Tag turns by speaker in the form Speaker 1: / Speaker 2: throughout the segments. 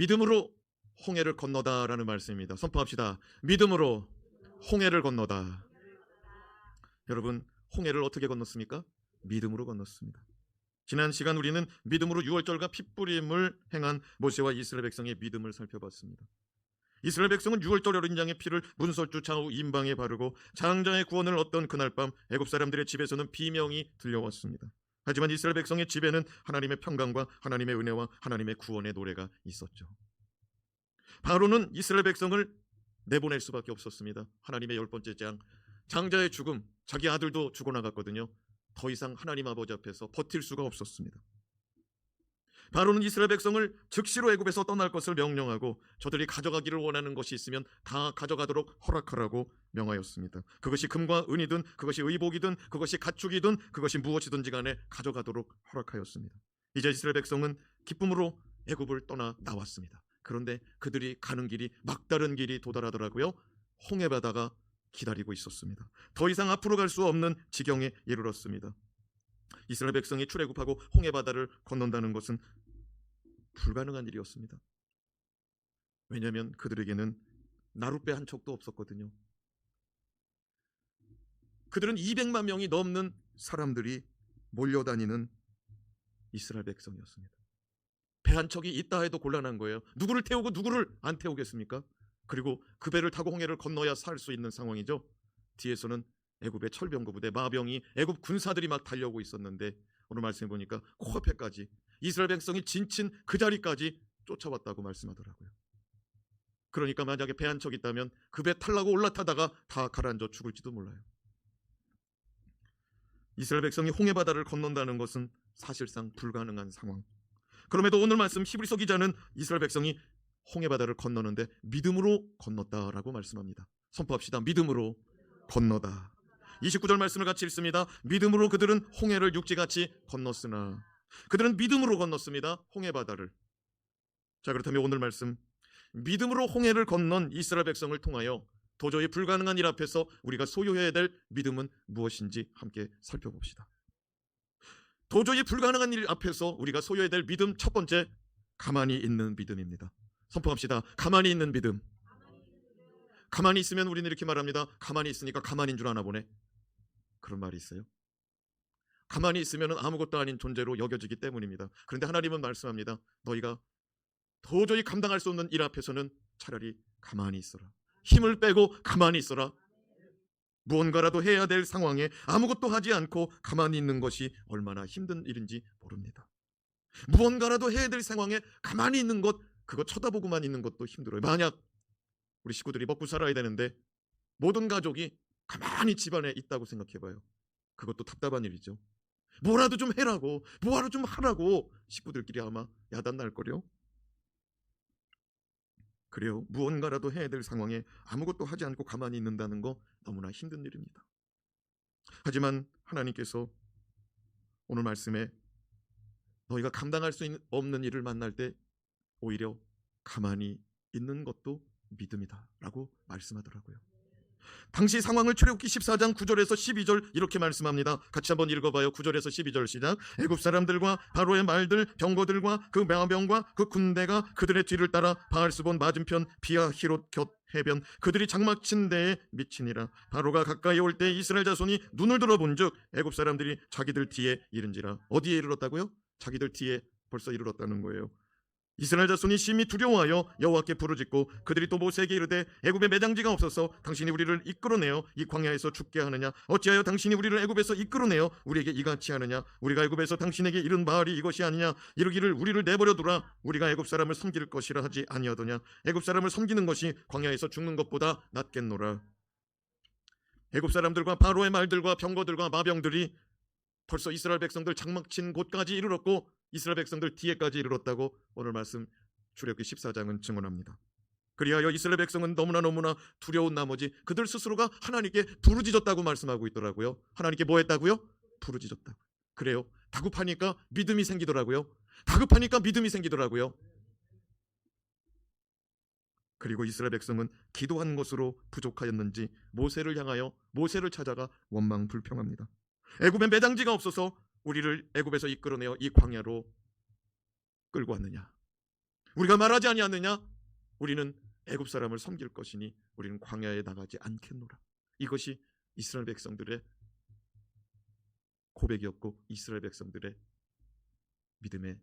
Speaker 1: 믿음으로 홍해를 건너다라는 말씀입니다. 선포합시다. 믿음으로 홍해를 건너다. 여러분, 홍해를 어떻게 건넜습니까? 믿음으로 건넜습니다. 지난 시간 우리는 믿음으로 유월절과 핏부림을 행한 모세와 이스라엘 백성의 믿음을 살펴봤습니다. 이스라엘 백성은 유월절 어린 양의 피를 문설주 좌우 임방에 바르고 장자의 구원을 얻던 그날 밤 애굽 사람들의 집에서는 비명이 들려왔습니다. 하지만 이스라엘 백성의 집에는 하나님의 평강과 하나님의 은혜와 하나님의 구원의 노래가 있었죠. 바로는 이스라엘 백성을 내보낼 수밖에 없었습니다. 하나님의 10번째 장자의 죽음, 자기 아들도 죽어나갔거든요. 더 이상 하나님 아버지 앞에서 버틸 수가 없었습니다. 바로는 이스라엘 백성을 즉시로 애굽에서 떠날 것을 명령하고 저들이 가져가기를 원하는 것이 있으면 다 가져가도록 허락하라고 명하였습니다. 그것이 금과 은이든 그것이 의복이든 그것이 가축이든 그것이 무엇이든지 간에 가져가도록 허락하였습니다. 이제 이스라엘 백성은 기쁨으로 애굽을 떠나 나왔습니다. 그런데 그들이 가는 길이 막다른 길이 도달하더라고요. 홍해바다가 기다리고 있었습니다. 더 이상 앞으로 갈 수 없는 지경에 이르렀습니다. 이스라엘 백성이 출애굽하고 홍해바다를 건넌다는 것은 불가능한 일이었습니다. 왜냐하면 그들에게는 나룻배 한 척도 없었거든요. 그들은 200만 명이 넘는 사람들이 몰려다니는 이스라엘 백성이었습니다. 배 한 척이 있다 해도 곤란한 거예요. 누구를 태우고 누구를 안 태우겠습니까? 그리고 그 배를 타고 홍해를 건너야 살 수 있는 상황이죠. 뒤에서는 애굽의 철병거 부대 마병이 애굽 군사들이 막 달려오고 있었는데 오늘 말씀해 보니까 코앞에까지 이스라엘 백성이 진친 그 자리까지 쫓아왔다고 말씀하더라고요. 그러니까 만약에 배 한 척 있다면 그 배 타려고 올라타다가 다 가라앉아 죽을지도 몰라요. 이스라엘 백성이 홍해바다를 건넌다는 것은 사실상 불가능한 상황. 그럼에도 오늘 말씀 히브리서 기자는 이스라엘 백성이 홍해바다를 건너는데 믿음으로 건넜다라고 말씀합니다. 선포합시다. 믿음으로 건너다. 29절 말씀을 같이 읽습니다. 믿음으로 그들은 홍해를 육지같이 건넜으나 그들은 믿음으로 건넜습니다. 홍해바다를. 자, 그렇다면 오늘 말씀 믿음으로 홍해를 건넌 이스라엘 백성을 통하여 도저히 불가능한 일 앞에서 우리가 소유해야 될 믿음은 무엇인지 함께 살펴봅시다. 도저히 불가능한 일 앞에서 우리가 소유해야 될 믿음, 첫 번째, 가만히 있는 믿음입니다. 선포합시다. 가만히 있는 믿음. 가만히 있으면 우리는 이렇게 말합니다. 가만히 있으니까 가만히인 줄 아나 보네. 그런 말이 있어요. 가만히 있으면 아무것도 아닌 존재로 여겨지기 때문입니다. 그런데 하나님은 말씀합니다. 너희가 도저히 감당할 수 없는 일 앞에서는 차라리 가만히 있어라. 힘을 빼고 가만히 있어라. 무언가라도 해야 될 상황에 아무것도 하지 않고 가만히 있는 것이 얼마나 힘든 일인지 모릅니다. 무언가라도 해야 될 상황에 가만히 있는 것, 그거 쳐다보고만 있는 것도 힘들어요. 만약 우리 식구들이 먹고 살아야 되는데 모든 가족이 가만히 집안에 있다고 생각해봐요. 그것도 답답한 일이죠. 뭐라도 좀 해라고, 뭐하러 좀 하라고 식구들끼리 아마 야단 날 거요. 그래요. 무언가라도 해야 될 상황에 아무것도 하지 않고 가만히 있는다는 거 너무나 힘든 일입니다. 하지만 하나님께서 오늘 말씀에 너희가 감당할 수 없는 일을 만날 때 오히려 가만히 있는 것도 믿음이다 라고 말씀하더라고요. 당시 상황을 출애굽기 14장 9절에서 12절 이렇게 말씀합니다. 같이 한번 읽어봐요. 9절에서 12절 시작. 애굽 사람들과 바로의 말들, 병거들과 그 마병과 그 군대가 그들의 뒤를 따라 바알스본 맞은편 비아히롯 곁 해변 그들이 장막친 데에 미치니라. 바로가 가까이 올 때 이스라엘 자손이 눈을 들어본즉 애굽 사람들이 자기들 뒤에 이른지라. 어디에 이르렀다고요? 자기들 뒤에 벌써 이르렀다는 거예요. 이스라엘 자손이 심히 두려워하여 여호와께 부르짖고 그들이 또 모세에게 이르되 애굽에 매장지가 없어서 당신이 우리를 이끌어내어 이 광야에서 죽게 하느냐? 어찌하여 당신이 우리를 애굽에서 이끌어내어 우리에게 이같이 하느냐? 우리가 애굽에서 당신에게 이른 바알이 이것이 아니냐? 이르기를 우리를 내버려 두라. 우리가 애굽 사람을 섬길 것이라 하지 아니하더냐? 애굽 사람을 섬기는 것이 광야에서 죽는 것보다 낫겠노라. 애굽 사람들과 바로의 말들과 병거들과 마병들이 벌써 이스라엘 백성들 장막친 곳까지 이르렀고 이스라엘 백성들 뒤에까지 이르렀다고 오늘 말씀 출애굽기 14장은 증언합니다. 그리하여 이스라엘 백성은 너무나 두려운 나머지 그들 스스로가 하나님께 부르짖었다고 말씀하고 있더라고요. 하나님께 뭐 했다고요? 부르짖었다고. 그래요. 다급하니까 믿음이 생기더라고요. 그리고 이스라엘 백성은 기도한 것으로 부족하였는지 모세를 향하여 모세를 찾아가 원망 불평합니다. 애굽에 매장지가 없어서 우리를 애굽에서 이끌어내어 이 광야로 끌고 왔느냐? 우리가 말하지 아니하느냐? 우리는 애굽 사람을 섬길 것이니 우리는 광야에 나가지 않겠노라. 이것이 이스라엘 백성들의 고백이었고 이스라엘 백성들의 믿음의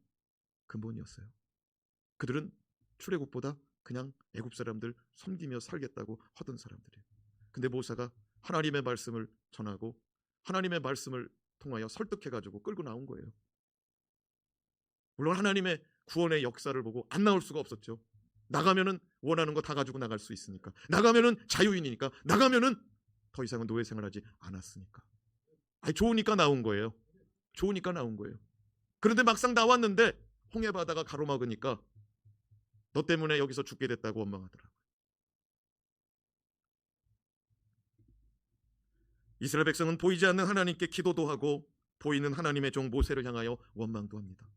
Speaker 1: 근본이었어요. 그들은 출애굽보다 그냥 애굽 사람들 섬기며 살겠다고 하던 사람들이에요. 근데 모세가 하나님의 말씀을 전하고 하나님의 말씀을 통하여 설득해가지고 끌고 나온 거예요. 물론 하나님의 구원의 역사를 보고 안 나올 수가 없었죠. 나가면은 원하는 거 다 가지고 나갈 수 있으니까, 나가면은 자유인이니까, 나가면은 더 이상은 노예 생활하지 않았으니까. 아니, 좋으니까 나온 거예요. 좋으니까 나온 거예요. 그런데 막상 나왔는데 홍해 바다가 가로막으니까 너 때문에 여기서 죽게 됐다고 원망하더라고요. 이스라엘 백성은 보이지 않는 하나님께 기도도 하고 보이는 하나님의 종 모세를 향하여 원망도 합니다.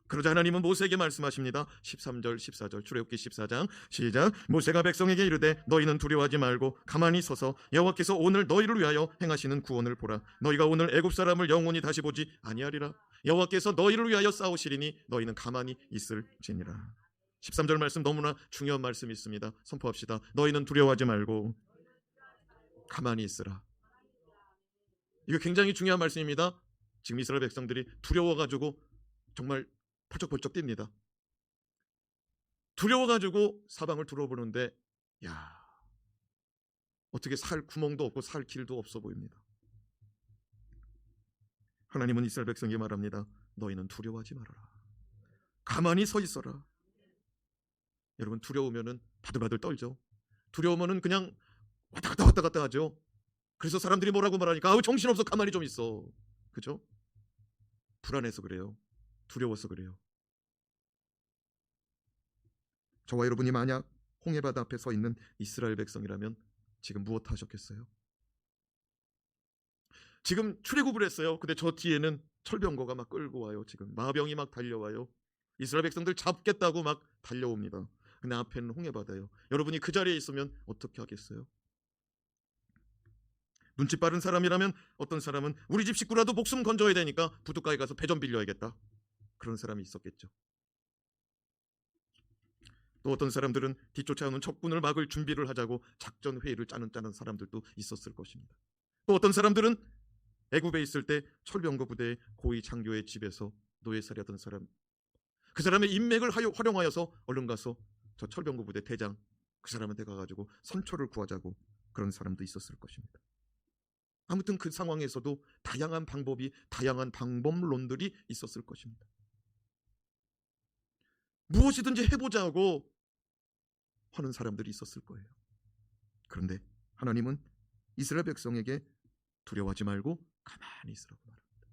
Speaker 1: 그러자 하나님은 모세에게 말씀하십니다. 13절 14절 출애굽기 14장 시작. 모세가 백성에게 이르되 너희는 두려워하지 말고 가만히 서서 여호와께서 오늘 너희를 위하여 행하시는 구원을 보라. 너희가 오늘 애굽 사람을 영원히 다시 보지 아니하리라. 여호와께서 너희를 위하여 싸우시리니 너희는 가만히 있을지니라. 13절 말씀 너무나 중요한 말씀이 있습니다. 선포합시다. 너희는 두려워하지 말고 가만히 있으라. 이거 굉장히 중요한 말씀입니다. 지금 이스라엘 백성들이 두려워가지고 정말 펄쩍펄쩍 뜁니다. 두려워가지고 사방을 둘러보는데 야, 어떻게 살 구멍도 없고 살 길도 없어 보입니다. 하나님은 이스라엘 백성에게 말합니다. 너희는 두려워하지 말아라. 가만히 서 있어라. 여러분, 두려우면은 바들바들 떨죠. 두려우면은 그냥 왔다 갔다 하죠. 그래서 사람들이 뭐라고 말하니까 아우 정신없어, 가만히 좀 있어. 그죠? 불안해서 그래요. 두려워서 그래요. 저와 여러분이 만약 홍해바다 앞에 서 있는 이스라엘 백성이라면 지금 무엇 하셨겠어요? 지금 출애굽을 했어요. 근데 저 뒤에는 철병거가 막 끌고 와요. 지금 마병이 막 달려와요. 이스라엘 백성들 잡겠다고 막 달려옵니다. 근데 앞에는 홍해바다예요. 여러분이 그 자리에 있으면 어떻게 하겠어요? 눈치 빠른 사람이라면 어떤 사람은 우리 집 식구라도 목숨 건져야 되니까 부둣가에 가서 배 좀 빌려야겠다. 그런 사람이 있었겠죠. 또 어떤 사람들은 뒤쫓아오는 적군을 막을 준비를 하자고 작전 회의를 짜는 사람들도 있었을 것입니다. 또 어떤 사람들은 애굽에 있을 때 철병거 부대의 고위 장교의 집에서 노예살이하던 사람, 그 사람의 인맥을 활용하여서 얼른 가서 저 철병거 부대 대장 그 사람한테 가가지고 선처를 구하자고 그런 사람도 있었을 것입니다. 아무튼 그 상황에서도 다양한 방법이, 다양한 방법론들이 있었을 것입니다. 무엇이든지 해보자고 하는 사람들이 있었을 거예요. 그런데 하나님은 이스라엘 백성에게 두려워하지 말고 가만히 있으라고 말합니다.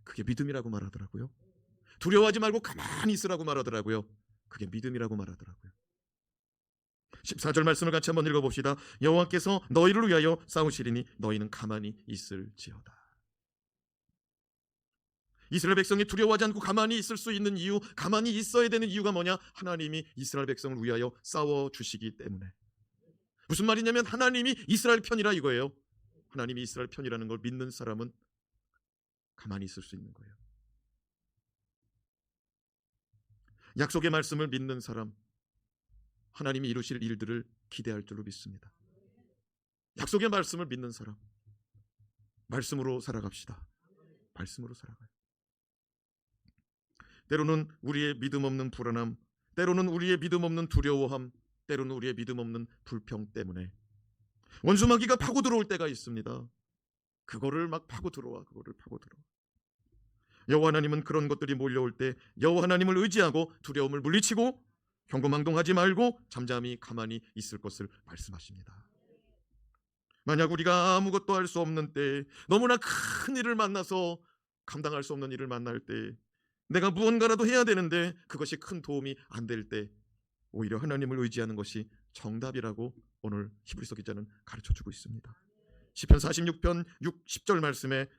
Speaker 1: 그게 믿음이라고 말하더라고요. 두려워하지 말고 가만히 있으라고 말하더라고요. 그게 믿음이라고 말하더라고요. 14절 말씀을 같이 한번 읽어봅시다. 여호와께서 너희를 위하여 싸우시리니 너희는 가만히 있을지어다. 이스라엘 백성이 두려워하지 않고 가만히 있을 수 있는 이유, 가만히 있어야 되는 이유가 뭐냐? 하나님이 이스라엘 백성을 위하여 싸워주시기 때문에. 무슨 말이냐면 하나님이 이스라엘 편이라 이거예요. 하나님이 이스라엘 편이라는 걸 믿는 사람은 가만히 있을 수 있는 거예요. 약속의 말씀을 믿는 사람, 하나님이 이루실 일들을 기대할 줄로 믿습니다. 약속의 말씀을 믿는 사람, 말씀으로 살아갑시다. 말씀으로 살아가요. 때로는 우리의 믿음 없는 불안함, 때로는 우리의 믿음 없는 두려워함, 때로는 우리의 믿음 없는 불평 때문에 원수마귀가 파고 들어올 때가 있습니다. 그거를 막 파고 들어와. 여호와 하나님은 그런 것들이 몰려올 때 여호와 하나님을 의지하고 두려움을 물리치고 경고망동하지 말고 잠잠히 가만히 있을 것을 말씀하십니다. 만약 우리가 아무것도 할 수 없는 때, 너무나 큰 일을 만나서 감당할 수 없는 일을 만날 때, 내가 무언가라도 해야 되는데 그것이 큰 도움이 안 될 때, 오히려 하나님을 의지하는 것이 정답이라고 오늘 히브리서 기자는 가르쳐주고 있습니다. 시편 46편 6, 10절 말씀에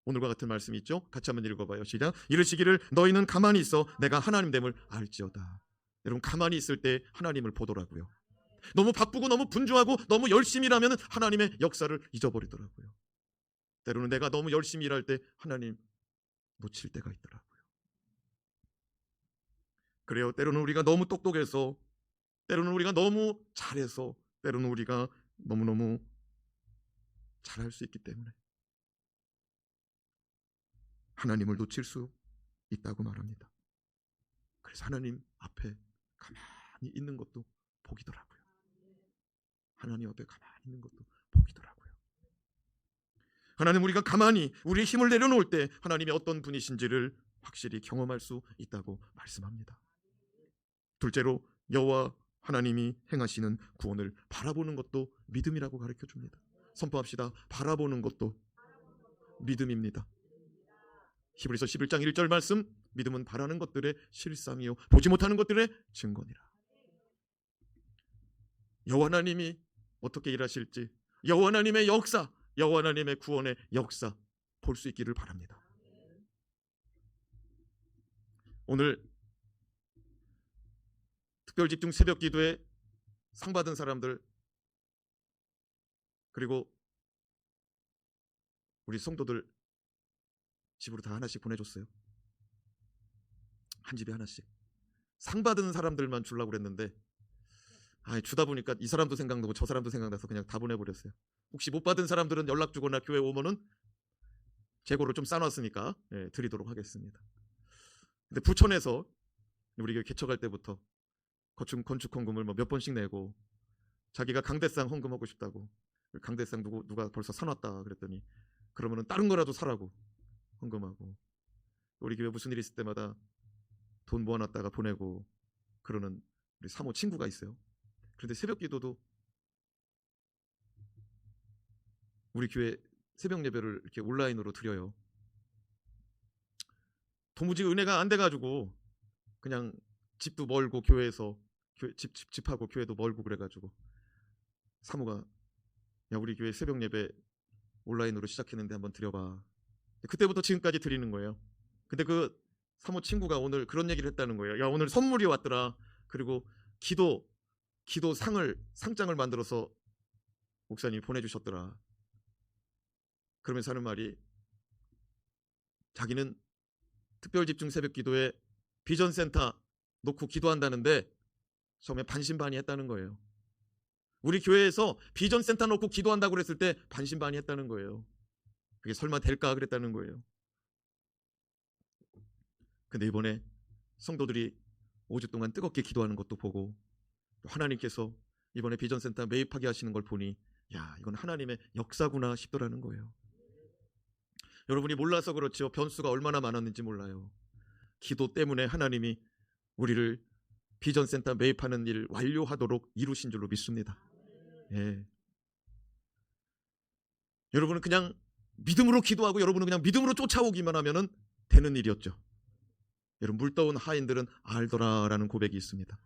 Speaker 1: 오늘과 같은 말씀이 있죠. 같이 한번 읽어봐요. 시작. 이르시기를 너희는 가만히 있어 내가 하나님됨을 알지어다. 여러분, 가만히 있을 때 하나님을 보더라고요. 너무 바쁘고 너무 분주하고 너무 열심히 일하면 하나님의 역사를 잊어버리더라고요. 때로는 내가 너무 열심히 일할 때 하나님 놓칠 때가 있더라고요. 그래요. 때로는 우리가 너무 똑똑해서, 때로는 우리가 너무 잘해서, 때로는 우리가 너무너무 잘할 수 있기 때문에 하나님을 놓칠 수 있다고 말합니다. 그래서 하나님 앞에 가만히 있는 것도 복이더라고요. 하나님 앞에 가만히 있는 것도 복이더라고요. 하나님, 우리가 가만히 우리의 힘을 내려놓을 때 하나님이 어떤 분이신지를 확실히 경험할 수 있다고 말씀합니다. 둘째로, 여호와 하나님이 행하시는 구원을 바라보는 것도 믿음이라고 가르쳐 줍니다. 선포합시다. 바라보는 것도 믿음입니다. 히브리서 11장 1절 말씀, 믿음은 바라는 것들의 실상이요 보지 못하는 것들의 증거니라. 여호와 하나님이 어떻게 일하실지, 여호와 하나님의 역사, 여호와 하나님의 구원의 역사 볼 수 있기를 바랍니다. 오늘 특별집중 새벽 기도에 상 받은 사람들, 그리고 우리 성도들 집으로 다 하나씩 보내줬어요. 한 집에 하나씩. 상 받은 사람들만 주려고 그랬는데 주다 보니까 이 사람도 생각나고 저 사람도 생각나서 그냥 다 보내버렸어요. 혹시 못 받은 사람들은 연락 주거나 교회 오면은 재고를 좀 싸놨으니까 드리도록 하겠습니다. 근데 부천에서 우리 교회 개척할 때부터 건축 헌금을 몇 번씩 내고, 자기가 강대상 헌금하고 싶다고, 강대상 누가 벌써 사놨다 그랬더니 그러면은 다른 거라도 사라고 헌금하고, 우리 교회 무슨 일 있을 때마다 돈 모아놨다가 보내고 그러는 우리 사모 친구가 있어요. 그런데 새벽 기도도 우리 교회 새벽 예배를 이렇게 온라인으로 드려요. 도무지 은혜가 안 돼가지고 그냥 집도 멀고 교회에서 집하고 교회도 멀고 그래가지고 사모가, 야 우리 교회 새벽 예배 온라인으로 시작했는데 한번 드려봐. 그때부터 지금까지 드리는 거예요. 근데 그 사모 친구가 오늘 그런 얘기를 했다는 거예요. 야 오늘 선물이 왔더라. 그리고 기도 상장을 만들어서 목사님이 보내주셨더라. 그러면서 하는 말이, 자기는 특별집중 새벽 기도에 비전센터 놓고 기도한다는데 처음에 반신반의했다는 거예요. 우리 교회에서 비전센터 놓고 기도한다고 그랬을 때 반신반의했다는 거예요. 그게 설마 될까 그랬다는 거예요. 근데 이번에 성도들이 5주 동안 뜨겁게 기도하는 것도 보고, 하나님께서 이번에 비전센터 매입하게 하시는 걸 보니, 야 이건 하나님의 역사구나 싶더라는 거예요. 여러분이 몰라서 그렇죠. 변수가 얼마나 많았는지 몰라요. 기도 때문에 하나님이 우리를 비전센터 매입하는 일 완료하도록 이루신 줄로 믿습니다. 예. 여러분은 그냥 믿음으로 기도하고 여러분은 그냥 믿음으로 쫓아오기만 하면 되는 일이었죠. 여러분, 물떠온 하인들은 알더라라는 고백이 있습니다.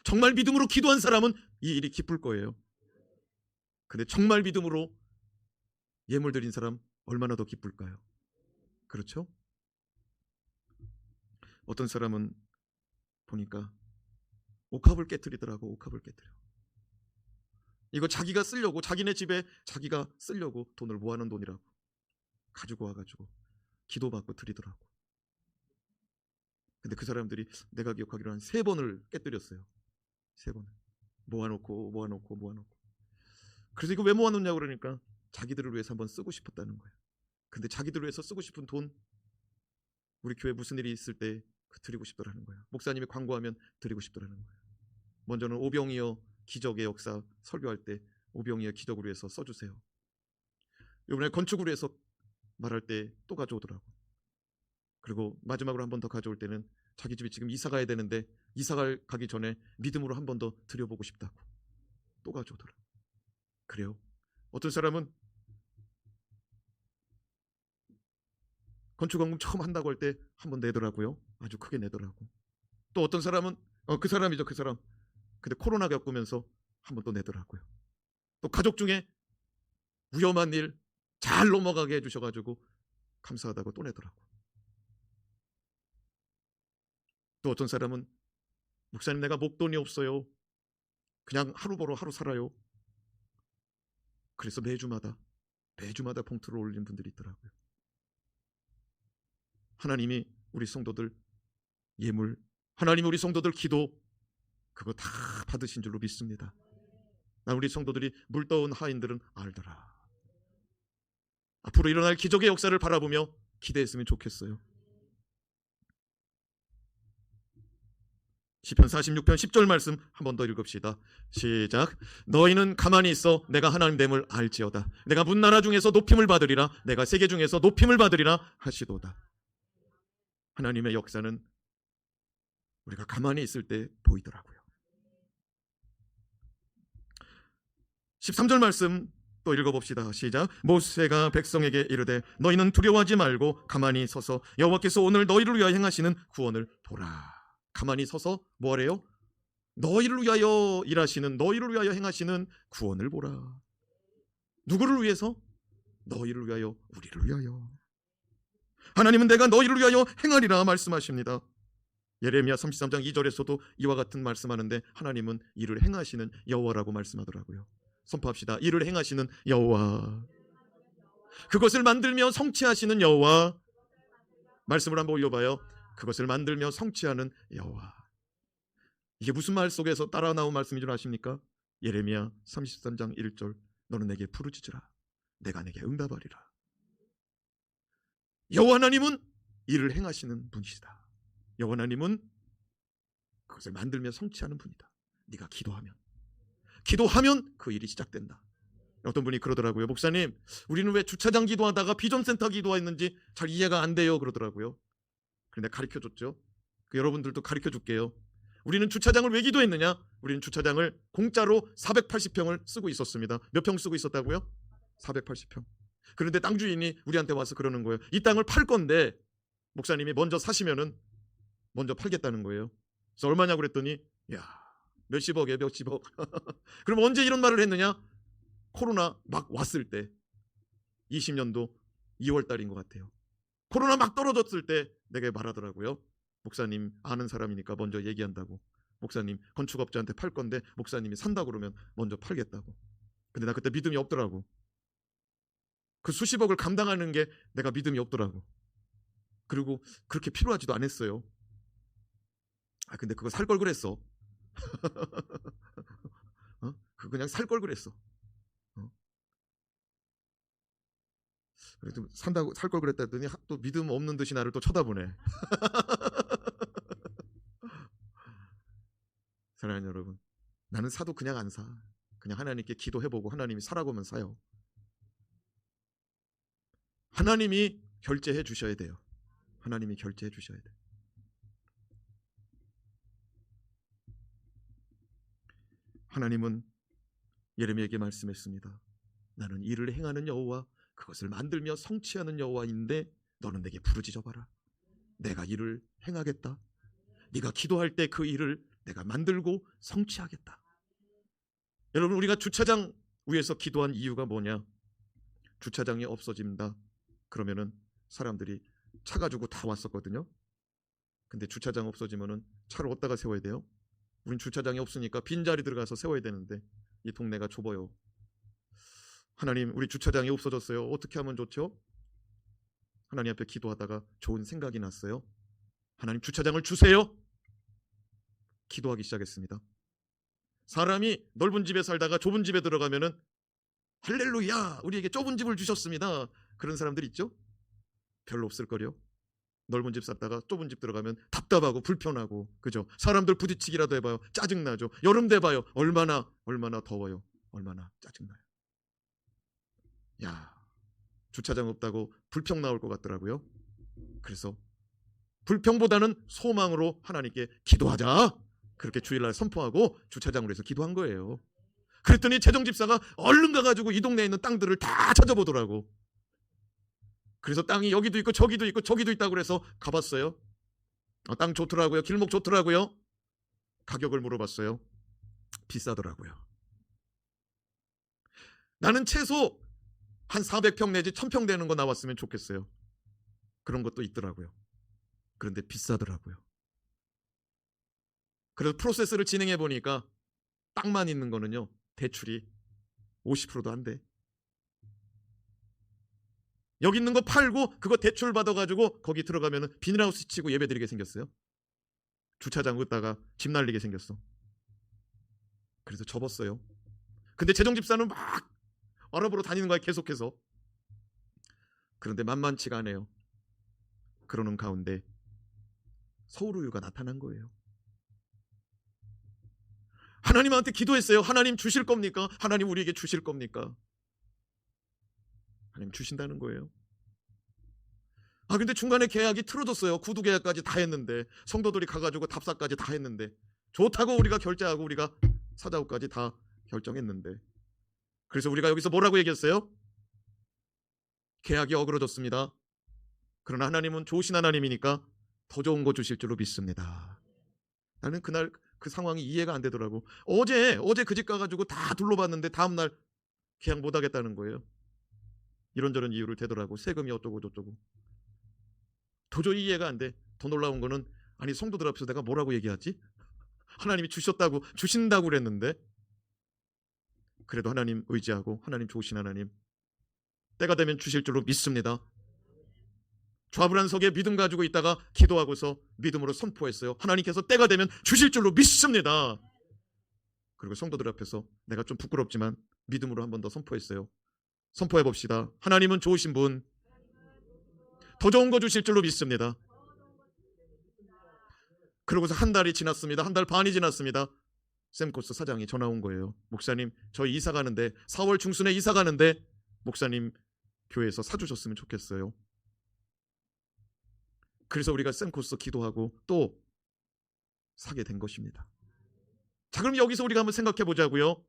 Speaker 1: 정말 믿음으로 기도한 사람은 이 일이 기쁠 거예요. 근데 정말 믿음으로 예물 드린 사람 얼마나 더 기쁠까요? 그렇죠? 어떤 사람은 보니까 옥합을 깨트리더라고. 옥합을 깨트려. 이거 자기가 쓰려고, 자기네 집에 자기가 쓰려고 돈을 모아놓은 돈이라고 가지고 와가지고 기도받고 드리더라고. 근데 그 사람들이 내가 기억하기로 한 3번을 깨뜨렸어요. 3번을 모아놓고. 그래서 이거 왜 모아놓냐고 그러니까 자기들을 위해서 한번 쓰고 싶었다는 거예요. 근데 자기들을 위해서 쓰고 싶은 돈, 우리 교회 무슨 일이 있을 때 드리고 싶더라는 거예요. 목사님이 광고하면 드리고 싶더라는 거예요. 먼저는 오병이어 기적의 역사 설교할 때 오병이어 기적으로 해서 써주세요. 이번에 건축으로 해서 말할 때 또 가져오더라고. 그리고 마지막으로 한 번 더 가져올 때는 자기 집이 지금 이사 가야 되는데 이사 가기 전에 믿음으로 한 번 더 드려보고 싶다고 또 가져오더라고. 그래요. 어떤 사람은 건축 헌금 처음 한다고 할 때 한 번 내더라고요. 아주 크게 내더라고. 또 어떤 사람은 그 사람이죠. 그 사람. 근데 코로나 겪으면서 한 번 또 내더라고요. 또 가족 중에 위험한 일 잘 넘어가게 해주셔가지고 감사하다고 또 내더라고. 또 어떤 사람은 목사님 내가 목돈이 없어요. 그냥 하루 벌어 하루 살아요. 그래서 매주마다 봉투를 올리는 분들이 있더라고요. 하나님이 우리 성도들 예물 하나님 우리 성도들 기도 그거 다 받으신 줄로 믿습니다. 난 우리 성도들이 물떠온 하인들은 알더라. 앞으로 일어날 기적의 역사를 바라보며 기대했으면 좋겠어요. 시편 46편 10절 말씀 한 번 더 읽읍시다. 시작. 너희는 가만히 있어 내가 하나님 됨을 알지어다. 내가 문나라 중에서 높임을 받으리라. 내가 세계 중에서 높임을 받으리라 하시도다. 하나님의 역사는 우리가 가만히 있을 때 보이더라고요. 13절 말씀 또 읽어봅시다. 시작. 모세가 백성에게 이르되 너희는 두려워하지 말고 가만히 서서 여호와께서 오늘 너희를 위하여 행하시는 구원을 보라. 가만히 서서 뭐하래요? 너희를 위하여 일하시는, 너희를 위하여 행하시는 구원을 보라. 누구를 위해서? 너희를 위하여, 우리를 위하여. 하나님은 내가 너희를 위하여 행하리라 말씀하십니다. 예레미야 33장 2절에서도 이와 같은 말씀하는데 하나님은 이를 행하시는 여호와라고 말씀하더라고요. 선포합시다. 이를 행하시는 여호와, 그것을 만들며 성취하시는 여호와. 말씀을 한번 올려봐요. 그것을 만들며 성취하는 여호와. 이게 무슨 말 속에서 따라 나온 말씀인 줄 아십니까? 예레미야 33장 1절. 너는 내게 부르짖으라. 내가 내게 응답하리라. 여호와 하나님은 이를 행하시는 분이시다. 여호와 하나님은 그것을 만들며 성취하는 분이다. 네가 기도하면 그 일이 시작된다. 어떤 분이 그러더라고요. 목사님, 우리는 왜 주차장 기도하다가 비전센터 기도했는지 잘 이해가 안 돼요 그러더라고요. 그런데 가르쳐줬죠. 여러분들도 가르쳐줄게요. 우리는 주차장을 왜 기도했느냐? 우리는 주차장을 공짜로 480평을 쓰고 있었습니다. 몇 평 쓰고 있었다고요? 480평. 그런데 땅 주인이 우리한테 와서 그러는 거예요. 이 땅을 팔 건데 목사님이 먼저 사시면은 먼저 팔겠다는 거예요. 그래서 얼마냐고 그랬더니 야, 몇십억에 몇십억. 그럼 언제 이런 말을 했느냐? 코로나 막 왔을 때 20년도 2월 달인 것 같아요. 코로나 막 떨어졌을 때 내게 말하더라고요. 목사님 아는 사람이니까 먼저 얘기한다고. 목사님 건축업자한테 팔 건데 목사님이 산다고 그러면 먼저 팔겠다고. 근데 나 그때 믿음이 없더라고. 그 수십억을 감당하는 게 내가 믿음이 없더라고. 그리고 그렇게 필요하지도 않았어요. 근데 그거 살 걸 그랬어. 그냥 살 걸 그랬어. 그래도 산다고 살 걸 그랬다 했더니 또 믿음 없는 듯이 나를 또 쳐다보네. 사랑하는 여러분, 나는 사도 그냥 안 사. 그냥 하나님께 기도해보고 하나님이 사라고 하면 사요. 하나님이 결제해 주셔야 돼요. 하나님이 결제해 주셔야 돼요. 하나님은 예레미야에게 말씀했습니다. 나는 일을 행하는 여호와, 그것을 만들며 성취하는 여호와인데 너는 내게 부르짖어봐라. 내가 일을 행하겠다. 네가 기도할 때 그 일을 내가 만들고 성취하겠다. 여러분, 우리가 주차장 위에서 기도한 이유가 뭐냐? 주차장이 없어진다. 그러면은 사람들이 차 가지고 다 왔었거든요. 근데 주차장 없어지면은 차를 어디다가 세워야 돼요? 우린 주차장이 없으니까 빈자리 들어가서 세워야 되는데 이 동네가 좁아요. 하나님, 우리 주차장이 없어졌어요. 어떻게 하면 좋죠? 하나님 앞에 기도하다가 좋은 생각이 났어요. 하나님, 주차장을 주세요. 기도하기 시작했습니다. 사람이 넓은 집에 살다가 좁은 집에 들어가면은 할렐루야, 우리에게 좁은 집을 주셨습니다. 그런 사람들 있죠? 별로 없을걸요. 넓은 집 살다가 좁은 집 들어가면 답답하고 불편하고, 그죠? 사람들 부딪히기라도 해봐요. 짜증나죠. 여름 돼봐요. 얼마나 더워요. 얼마나 짜증나요. 야, 주차장 없다고 불평 나올 것 같더라고요. 그래서 불평보다는 소망으로 하나님께 기도하자, 그렇게 주일날 선포하고 주차장으로 해서 기도한 거예요. 그랬더니 재정집사가 얼른 가가지고 이 동네에 있는 땅들을 다 찾아보더라고. 그래서 땅이 여기도 있고 저기도 있고 저기도 있다고 그래서 가봤어요. 땅 좋더라고요. 길목 좋더라고요. 가격을 물어봤어요. 비싸더라고요. 나는 최소 한 400평 내지 1000평 되는 거 나왔으면 좋겠어요. 그런 것도 있더라고요. 그런데 비싸더라고요. 그래서 프로세스를 진행해 보니까 땅만 있는 거는요, 대출이 50%도 안 돼. 여기 있는 거 팔고 그거 대출 받아가지고 거기 들어가면 비닐하우스 치고 예배드리게 생겼어요. 주차장 걷다가 집 날리게 생겼어. 그래서 접었어요. 근데 재정집사는 막 알아보러 다니는 거야, 계속해서. 그런데 만만치가 않아요. 그러는 가운데 서울우유가 나타난 거예요. 하나님한테 기도했어요. 하나님 주실 겁니까? 하나님 우리에게 주실 겁니까? 하나님 주신다는 거예요. 근데 중간에 계약이 틀어졌어요. 구두 계약까지 다 했는데, 성도들이 가가지고 답사까지 다 했는데, 좋다고 우리가 결제하고 우리가 사자후까지 다 결정했는데, 그래서 우리가 여기서 뭐라고 얘기했어요? 계약이 어그러졌습니다. 그러나 하나님은 좋으신 하나님이니까 더 좋은 거 주실 줄로 믿습니다. 나는 그날 그 상황이 이해가 안 되더라고. 어제 그 집 가가지고 다 둘러봤는데 다음날 계약 못 하겠다는 거예요. 이런저런 이유를 대더라고. 세금이 어쩌고 저쩌고. 도저히 이해가 안 돼. 더 놀라운 거는, 아니 성도들 앞에서 내가 뭐라고 얘기하지? 하나님이 주셨다고, 주신다고 그랬는데. 그래도 하나님 의지하고, 하나님 좋으신 하나님, 때가 되면 주실 줄로 믿습니다. 좌불안석에 믿음 가지고 있다가 기도하고서 믿음으로 선포했어요. 하나님께서 때가 되면 주실 줄로 믿습니다. 그리고 성도들 앞에서 내가 좀 부끄럽지만 믿음으로 한 번 더 선포했어요. 선포해 봅시다. 하나님은 좋으신 분, 더 좋은 거 주실 줄로 믿습니다. 그러고서 한 달이 지났습니다. 한 달 반이 지났습니다. 샘코스 사장이 전화 온 거예요. 목사님, 저희 이사 가는데, 4월 중순에 이사 가는데 목사님 교회에서 사주셨으면 좋겠어요. 그래서 우리가 샘코스 기도하고 또 사게 된 것입니다. 자, 그럼 여기서 우리가 한번 생각해 보자고요.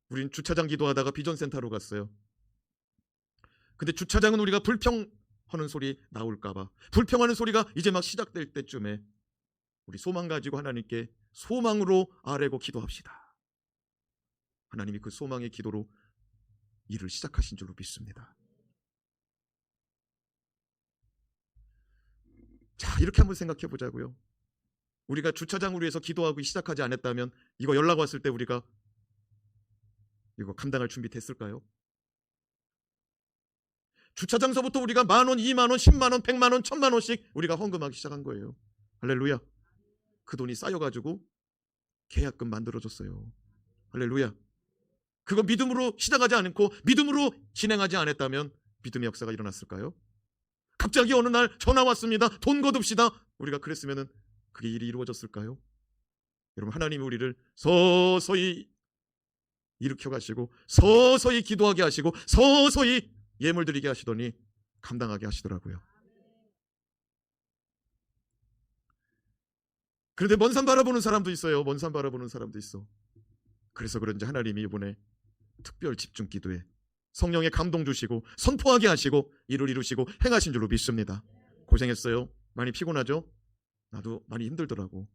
Speaker 1: 우린 주차장 기도하다가 비전센터로 갔어요. 근데 주차장은 우리가 불평하는 소리 나올까봐, 불평하는 소리가 이제 막 시작될 때쯤에 우리 소망 가지고 하나님께 소망으로 아뢰고 기도합시다. 하나님이 그 소망의 기도로 일을 시작하신 줄로 믿습니다. 자, 이렇게 한번 생각해 보자고요. 우리가 주차장을 위해서 기도하고 시작하지 않았다면 이거 연락 왔을 때 우리가 이거 감당할 준비 됐을까요? 주차장서부터 우리가 10,000원, 20,000원, 100,000원, 100,000원, 1,000,000원씩 우리가 헌금하기 시작한 거예요. 할렐루야. 그 돈이 쌓여가지고 계약금 만들어줬어요. 할렐루야. 그거 믿음으로 시작하지 않고 믿음으로 진행하지 않았다면 믿음의 역사가 일어났을까요? 갑자기 어느 날 전화 왔습니다. 돈 거둡시다. 우리가 그랬으면 그게 일이 이루어졌을까요? 여러분, 하나님이 우리를 서서히 일으켜 가시고 서서히 기도하게 하시고 서서히 예물 드리게 하시더니 감당하게 하시더라고요. 그런데 먼 산 바라보는 사람도 있어요. 먼 산 바라보는 사람도 있어. 그래서 그런지 하나님이 이번에 특별 집중 기도에 성령의 감동 주시고 선포하게 하시고 일을 이루시고 행하신 줄로 믿습니다. 고생했어요. 많이 피곤하죠? 나도 많이 힘들더라고.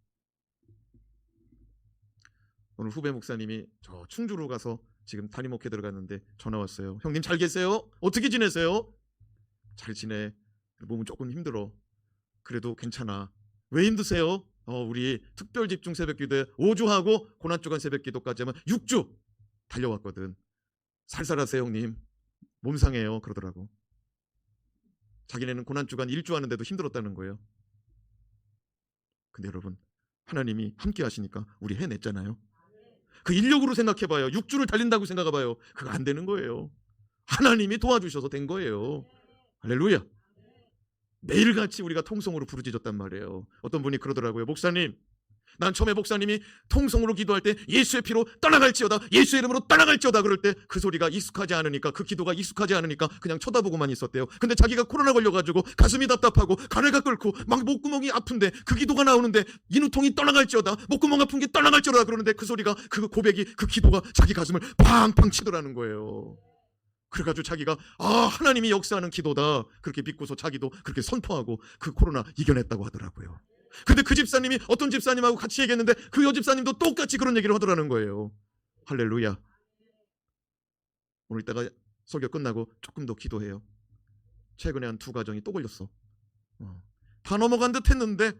Speaker 1: 오늘 후배 목사님이 저 충주로 가서 지금 담임 목회 들어갔는데 전화 왔어요. 형님 잘 계세요? 어떻게 지내세요? 잘 지내. 몸은 조금 힘들어. 그래도 괜찮아. 왜 힘드세요? 우리 특별 집중 새벽 기도에 5주 하고 고난 주간 새벽 기도까지 하면 6주 달려왔거든. 살살하세요 형님. 몸 상해요. 그러더라고. 자기네는 고난 주간 1주 하는데도 힘들었다는 거예요. 근데 여러분, 하나님이 함께 하시니까 우리 해냈잖아요. 그 인력으로 생각해봐요. 6주를 달린다고 생각해봐요. 그거 안 되는 거예요. 하나님이 도와주셔서 된 거예요. 할렐루야. 매일같이 우리가 통성으로 부르짖었단 말이에요. 어떤 분이 그러더라고요. 목사님, 난 처음에 목사님이 통성으로 기도할 때 예수의 피로 떠나갈지어다, 예수의 이름으로 떠나갈지어다 그럴 때 그 소리가 익숙하지 않으니까, 그 기도가 익숙하지 않으니까 그냥 쳐다보고만 있었대요. 근데 자기가 코로나 걸려가지고 가슴이 답답하고 가래가 끓고 막 목구멍이 아픈데 그 기도가 나오는데 인후통이 떠나갈지어다, 목구멍 아픈 게 떠나갈지어다 그러는데 그 소리가, 그 고백이, 그 기도가 자기 가슴을 팡팡 치더라는 거예요. 그래가지고 자기가 하나님이 역사하는 기도다 그렇게 믿고서 자기도 그렇게 선포하고 그 코로나 이겨냈다고 하더라고요. 근데 그 집사님이 어떤 집사님하고 같이 얘기했는데 그 여집사님도 똑같이 그런 얘기를 하더라는 거예요. 할렐루야. 오늘 이따가 설교 끝나고 조금 더 기도해요. 최근에 한 2가정이 또 걸렸어. 다 넘어간 듯 했는데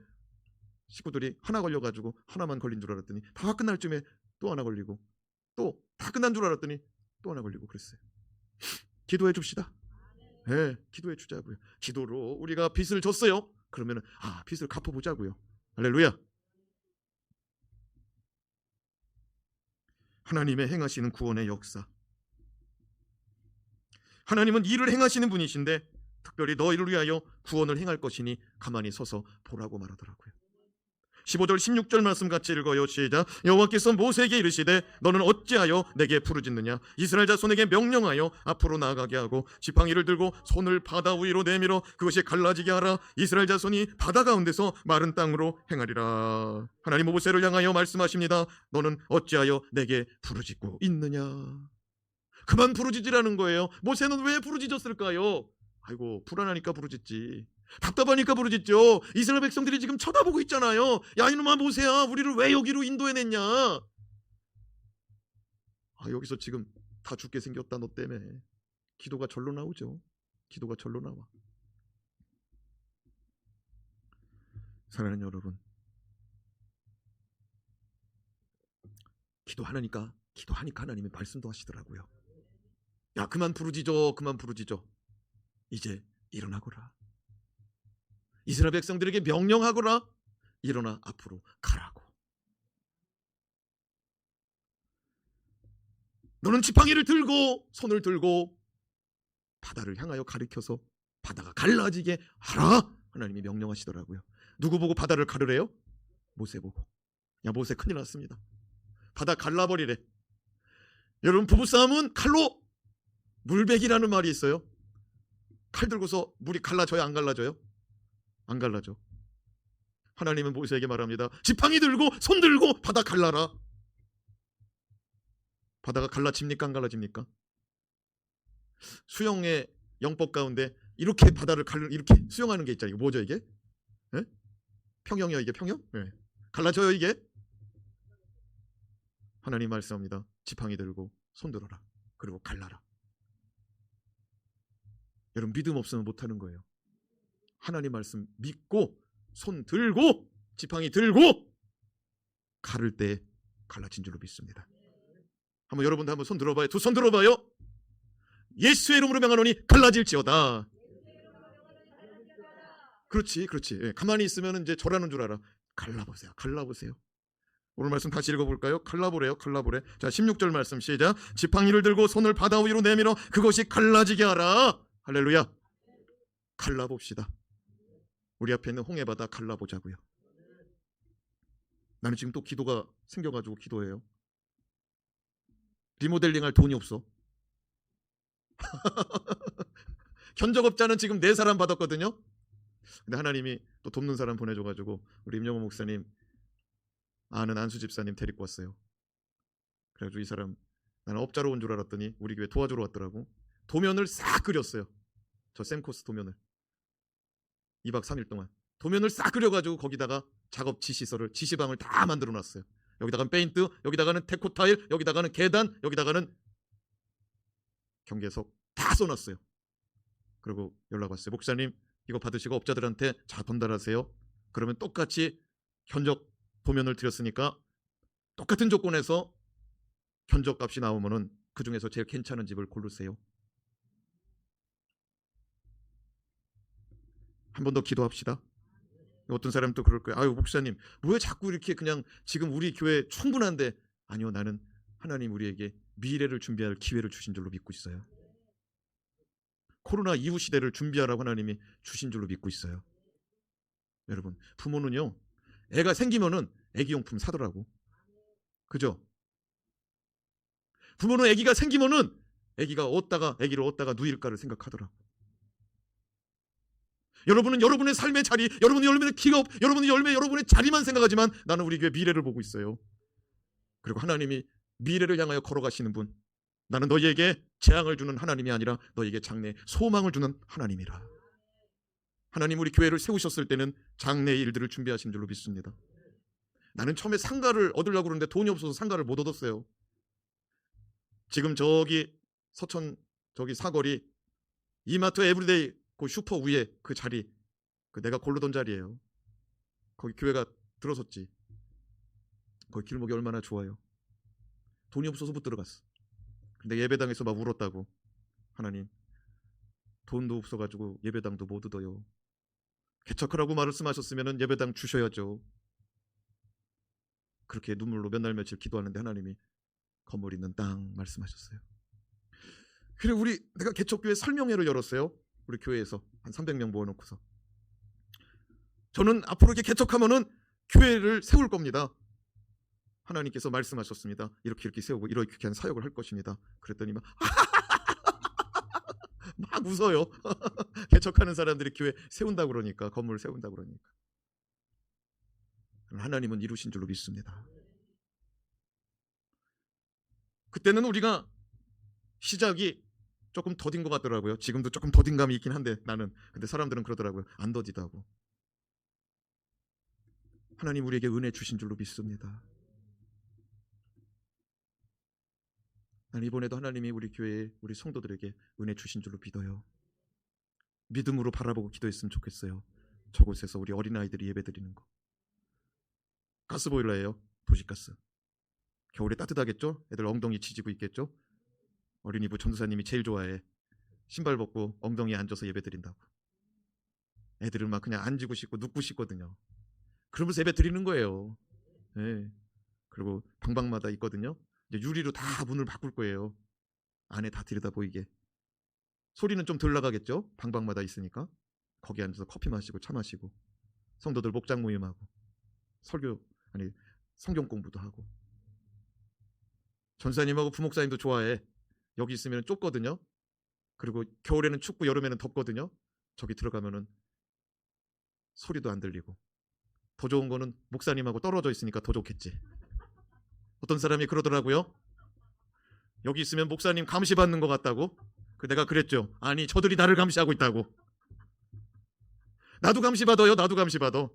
Speaker 1: 식구들이 하나 걸려가지고 하나만 걸린 줄 알았더니 다 끝날 쯤에 또 하나 걸리고, 또 다 끝난 줄 알았더니 또 하나 걸리고 그랬어요. 기도해 줍시다. 네, 기도해 주자고요. 기도로 우리가 빚을 졌어요. 그러면 빚을 갚아보자고요. 할렐루야. 하나님의 행하시는 구원의 역사, 하나님은 일을 행하시는 분이신데 특별히 너희를 위하여 구원을 행할 것이니 가만히 서서 보라고 말하더라고요. 15절 16절 말씀 같이 읽어요. 시작. 여호와께서 모세에게 이르시되 너는 어찌하여 내게 부르짖느냐. 이스라엘 자손에게 명령하여 앞으로 나아가게 하고 지팡이를 들고 손을 바다 위로 내밀어 그것이 갈라지게 하라. 이스라엘 자손이 바다 가운데서 마른 땅으로 행하리라. 하나님 모세를 향하여 말씀하십니다. 너는 어찌하여 내게 부르짖고 있느냐. 그만 부르짖으라는 거예요. 모세는 왜 부르짖었을까요? 아이고, 불안하니까 부르짖지. 답답하니까 부르짖죠. 이스라엘 백성들이 지금 쳐다보고 있잖아요. 야, 이놈아 모세야, 우리를 왜 여기로 인도해냈냐. 여기서 지금 다 죽게 생겼다 너 때문에. 기도가 절로 나오죠. 기도가 절로 나와. 사랑하는 여러분, 기도하니까 하나님이 말씀도 하시더라고요. 야, 그만 부르짖어, 그만 부르짖어. 이제 일어나거라. 이스라엘 백성들에게 명령하거라. 일어나 앞으로 가라고. 너는 지팡이를 들고 손을 들고 바다를 향하여 가리켜서 바다가 갈라지게 하라. 하나님이 명령하시더라고요. 누구 보고 바다를 가르래요? 모세 보고. 야, 모세 큰일 났습니다. 바다 갈라버리래. 여러분, 부부싸움은 칼로. 물베기라는 말이 있어요. 칼 들고서 물이 갈라져요, 안 갈라져요? 안 갈라져. 하나님은 모세에게 말합니다. 지팡이 들고 손 들고 바다 갈라라. 바다가 갈라집니까, 안 갈라집니까? 수영의 영법 가운데 이렇게 바다를 이렇게 수영하는 게 있잖아요. 뭐죠 이게? 네? 평영이요, 이게 평영? 네. 갈라져요 이게? 하나님 말씀합니다. 지팡이 들고 손 들어라. 그리고 갈라라. 여러분, 믿음 없으면 못하는 거예요. 하나님 말씀 믿고 손 들고 지팡이 들고 가를 때 갈라진 줄로 믿습니다. 한번 여러분도 한번 손 들어봐요. 두 손 들어봐요. 예수의 이름으로 명하노니 갈라질지어다. 그렇지, 그렇지. 예, 가만히 있으면 이제 절하는 줄 알아. 갈라보세요, 갈라보세요. 오늘 말씀 다시 읽어볼까요? 갈라보래요, 갈라보래. 자, 16절 말씀 시작. 지팡이를 들고 손을 바다 위로 내밀어 그것이 갈라지게 하라. 할렐루야. 갈라봅시다. 우리 앞에 있는 홍해바다 갈라보자고요. 나는 지금 또 기도가 생겨가지고 기도해요. 리모델링 할 돈이 없어. 견적업자는 지금 4사람 받았거든요. 근데 하나님이 또 돕는 사람 보내줘가지고 우리 임영호 목사님 아는 안수 집사님 데리고 왔어요. 그래가지고 이 사람, 나는 업자로 온 줄 알았더니 우리 교회 도와주러 왔더라고. 도면을 싹 그렸어요. 저 샘코스 도면을 2박 3일 동안 도면을 싹 그려가지고 거기다가 작업 지시서를, 지시방을 다 만들어놨어요. 여기다가는 페인트, 여기다가는 테코타일, 여기다가는 계단, 여기다가는 경계석 다 써놨어요. 그리고 연락 왔어요. 목사님, 이거 받으시고 업자들한테 자 전달하세요. 그러면 똑같이 견적 도면을 드렸으니까 똑같은 조건에서 견적값이 나오면은 그 중에서 제일 괜찮은 집을 고르세요. 한 번 더 기도합시다. 어떤 사람은 또 그럴 거예요. 아유, 목사님, 왜 자꾸 이렇게 그냥 지금 우리 교회 충분한데. 아니요, 나는 하나님 우리에게 미래를 준비할 기회를 주신 줄로 믿고 있어요. 코로나 이후 시대를 준비하라고 하나님이 주신 줄로 믿고 있어요. 여러분, 부모는요, 애가 생기면은 애기용품 사더라고. 그죠? 부모는 애기가 생기면은 애기를 어디다가 누일까를 생각하더라고. 여러분은 여러분의 삶의 자리, 여러분은 여러분의 기업, 여러분은 여러분의 자리만 생각하지만 나는 우리 교회 미래를 보고 있어요. 그리고 하나님이 미래를 향하여 걸어가시는 분, 나는 너희에게 재앙을 주는 하나님이 아니라 너희에게 장래 소망을 주는 하나님이라. 하나님 우리 교회를 세우셨을 때는 장래의 일들을 준비하신 줄로 믿습니다. 나는 처음에 상가를 얻으려고 그러는데 돈이 없어서 상가를 못 얻었어요. 지금 저기 서천 저기 사거리 이마트 에브리데이 그 슈퍼 위에 그 자리, 그 내가 고르던 자리예요. 거기 교회가 들어섰지. 거기 길목이 얼마나 좋아요. 돈이 없어서 못 들어갔어. 근데 예배당에서 막 울었다고. 하나님, 돈도 없어가지고 예배당도 못 얻어요. 개척하라고 말씀하셨으면 예배당 주셔야죠. 그렇게 눈물로 몇 날 며칠 기도하는데 하나님이 건물 있는 땅 말씀하셨어요. 그리고 내가 개척교회 설명회를 열었어요. 우리 교회에서 한 300명 모아놓고서 저는 앞으로 이렇게 개척하면은 교회를 세울 겁니다. 하나님께서 말씀하셨습니다. 이렇게 세우고 이렇게 한 사역을 할 것입니다. 그랬더니 막 웃어요. 개척하는 사람들이 교회 세운다 그러니까, 건물을 세운다 그러니까. 하나님은 이루신 줄로 믿습니다. 그때는 우리가 시작이 조금 더딘 것 같더라고요. 지금도 조금 더딘 감이 있긴 한데 근데 사람들은 그러더라고요. 안 더디다고. 하나님 우리에게 은혜 주신 줄로 믿습니다. 난 이번에도 하나님이 우리 교회에 우리 성도들에게 은혜 주신 줄로 믿어요. 믿음으로 바라보고 기도했으면 좋겠어요. 저곳에서 우리 어린아이들이 예배드리는 거. 가스보일러예요. 도시가스. 겨울에 따뜻하겠죠? 애들 엉덩이 지지고 있겠죠? 어린이부 전도사님이 제일 좋아해. 신발 벗고 엉덩이에 앉아서 예배드린다고. 애들은 막 그냥 앉고 싶고 눕고 싶거든요. 그러면서 예배 드리는 거예요. 네. 그리고 방방마다 있거든요. 이제 유리로 다 문을 바꿀 거예요. 안에 다 들여다 보이게. 소리는 좀 덜 나가겠죠? 방방마다 있으니까. 거기 앉아서 커피 마시고 차 마시고 성도들 목장 모임하고 성경 공부도 하고. 전사님하고 부목사님도 좋아해. 여기 있으면 좁거든요. 그리고 겨울에는 춥고 여름에는 덥거든요. 저기 들어가면은 소리도 안 들리고. 더 좋은 거는 목사님하고 떨어져 있으니까 더 좋겠지. 어떤 사람이 그러더라고요. 여기 있으면 목사님 감시받는 것 같다고. 내가 그랬죠. 아니, 저들이 나를 감시하고 있다고. 나도 감시받아요. 나도 감시받아.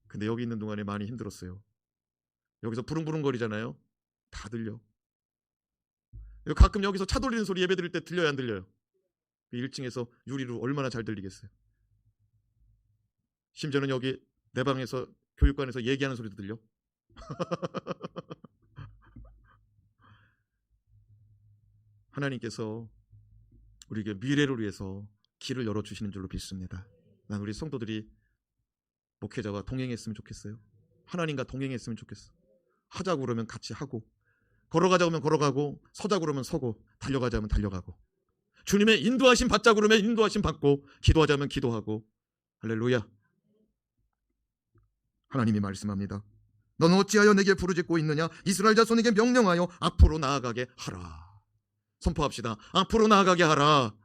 Speaker 1: 근데 여기 있는 동안에 많이 힘들었어요. 여기서 부릉부릉거리잖아요. 다 들려. 가끔 여기서 차 돌리는 소리 예배 드릴 때 들려요, 안 들려요? 1층에서 유리로 얼마나 잘 들리겠어요. 심지어는 여기 내 방에서 교육관에서 얘기하는 소리도 들려. 하나님께서 우리에게 미래를 위해서 길을 열어주시는 줄로 믿습니다. 난 우리 성도들이 목회자와 동행했으면 좋겠어요. 하나님과 동행했으면 좋겠어. 하자고 그러면 같이 하고, 걸어가자고 하면 걸어가고, 서자고 그러면 서고, 달려가자면 달려가고, 주님의 인도하심 받자고 그러면 인도하심 받고, 기도하자면 기도하고. 할렐루야. 하나님이 말씀합니다. 너는 어찌하여 내게 부르짖고 있느냐? 이스라엘 자손에게 명령하여 앞으로 나아가게 하라. 선포합시다. 앞으로 나아가게 하라.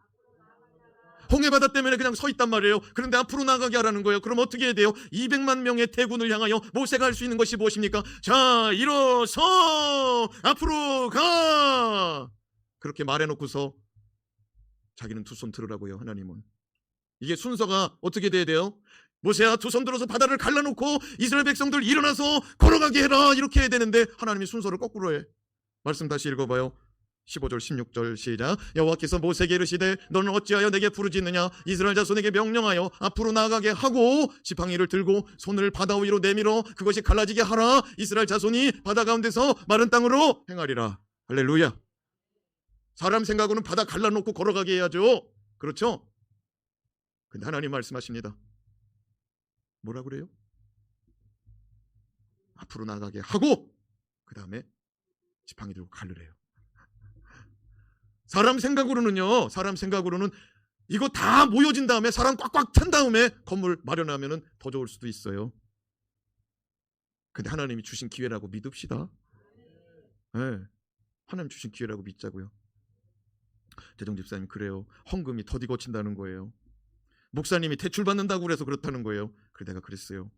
Speaker 1: 홍해바다 때문에 그냥 서 있단 말이에요. 그런데 앞으로 나가게 하라는 거예요. 그럼 어떻게 해야 돼요? 200만 명의 대군을 향하여 모세가 할 수 있는 것이 무엇입니까? 자, 일어서 앞으로 가. 그렇게 말해놓고서 자기는 두 손 들으라고요. 하나님은. 이게 순서가 어떻게 돼야 돼요? 모세야, 두 손 들어서 바다를 갈라놓고 이스라엘 백성들 일어나서 걸어가게 해라. 이렇게 해야 되는데 하나님이 순서를 거꾸로 해. 말씀 다시 읽어봐요. 15절 16절 시작. 여호와께서 모세에게 이르시되 너는 어찌하여 내게 부르짖느냐? 이스라엘 자손에게 명령하여 앞으로 나아가게 하고 지팡이를 들고 손을 바다 위로 내밀어 그것이 갈라지게 하라. 이스라엘 자손이 바다 가운데서 마른 땅으로 행하리라. 할렐루야. 사람 생각으로는 바다 갈라놓고 걸어가게 해야죠. 그렇죠? 근데 하나님 말씀하십니다. 뭐라 그래요? 앞으로 나가게 하고 그 다음에 지팡이 들고 갈르래요. 사람 생각으로는 이거 다 모여진 다음에 사람 꽉꽉 찬 다음에 건물 마련하면 더 좋을 수도 있어요. 근데 하나님이 주신 기회라고 믿읍시다. 네. 하나님 주신 기회라고 믿자고요. 대정 집사님 그래요. 헌금이 더디 거친다는 거예요. 목사님이 대출 받는다고 그래서 그렇다는 거예요. 그래 내가 그랬어요.